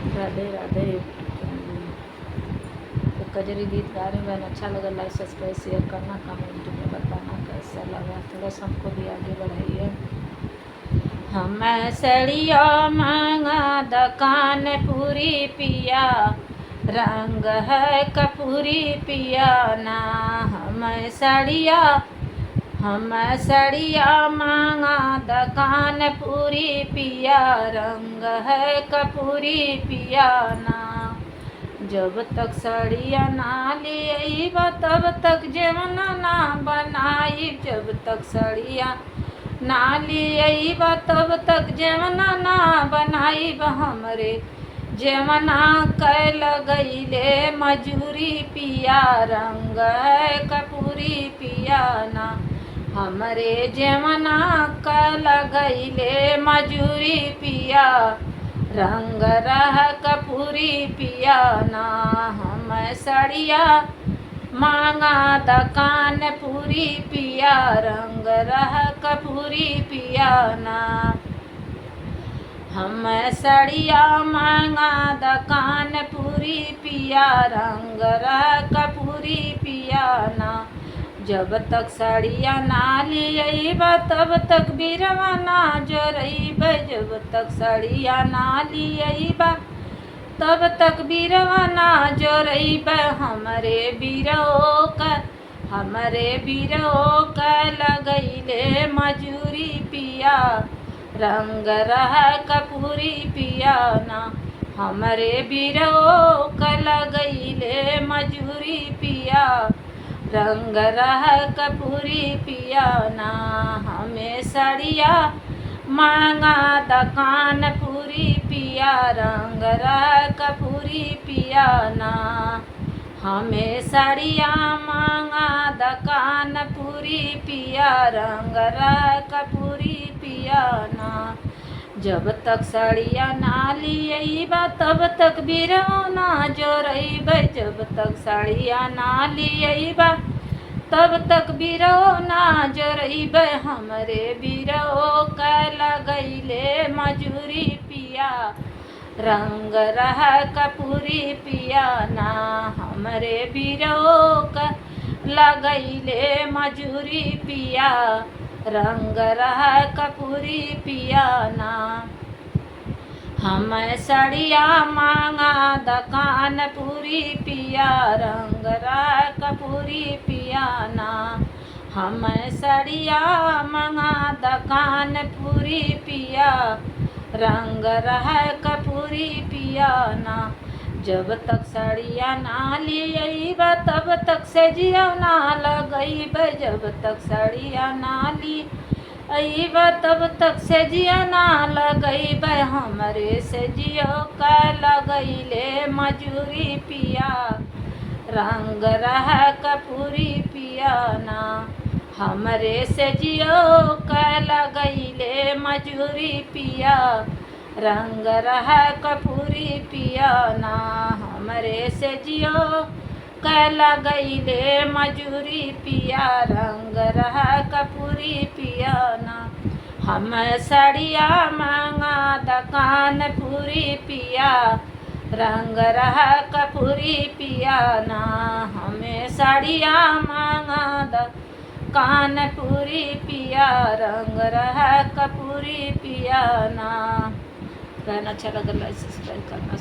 राधे राधे। तो कजरी गीत गा रही बहन, अच्छा लगा लाइक सब्सक्राइब शेयर करना, कमेंट में बताना कैसा लगा, थोड़ा सा हमको भी आगे बढ़ाइए। हम सड़िया मांगा दुकान पूरी पिया, रंग है कपूरी पिया ना। हम सड़िया मांगा दुकान पूरी पिया, रंग है कपूरी पिया ना। जब तक सड़िया ना लियब तब तक जेवना ना बनाई, जब तक सड़िया ना लियब तब तक जेवना ना बनाई। हमरे जेवना कैल गईले मजूरी पिया, रंग कपूरी पिया ना। हमरे जेवना कैल गईले मजूरी पिया, रंग रह कपूरी पिया ना। हम सड़िया मांगा दुकान पूरी पिया, रंग रह कपूरी पिया ना। हम सड़िया मांगा दुकान पूरी पिया, रंग रह कपूरी पिया ना। जब तक सड़िया ना लियब तब तक बीरवा ना जोरब, जब तक सड़िया ना लियब तब तक बीरवा ना जोरब। हमरे बीरो का लगैले मजूरी पिया, रंग रह कपूरी पिया ना। हमरे बीरो का लगैले मजूरी पिया, रंग रह कपूरी पिया ना। हमें सड़िया मांगा दुकान पूरी पिया, रंग रह कपूरी पिया ना। हमें सड़िया मांगा दुकान पूरी पिया, रंग रह कपूरी पिया ना। जब तक सड़िया ना लियब तब तक बीरो ना जोरब, जब तक सड़िया ना लियब तब तक बीरो ना जोरब। हमरे बीरो का लगैले मजूरी पिया, रंग रह कपूरी पिया ना। हमरे बीरो का लगैले मजूरी पिया, रंग रह कपूरी पिया ना। हम सड़िया मांगा दुकान पूरी पिया, रंग रह कपूरी पिया ना। हम सड़िया मांगा दुकान पूरी पिया, रंग रह कपूरी पिया ना। जब तक सड़िया ना लियब तब तक सेजिया ना लगैब, जब तक सड़िया ना लियब तब तक सेजिया ना लगैब। हमरे सेजियो का लगैले मजूरी पिया, रंग रह कपूरी पिया ना। हमरे सेजियो का लगैले मजूरी पिया, रंग रह कपूरी पिया ना। हमरे सेजियो का लगैले मजूरी पिया, रंग रह कपूरी पिया ना। हम सड़िया मांगा दुकान पूरी पिया, रंग रह कपूरी पिया ना। हमें सड़िया मांगा दुकान पूरी पिया, रंग रह कपूरी पिया ना। गाना अच्छा लगा लाइक सब्सक्राइब करना।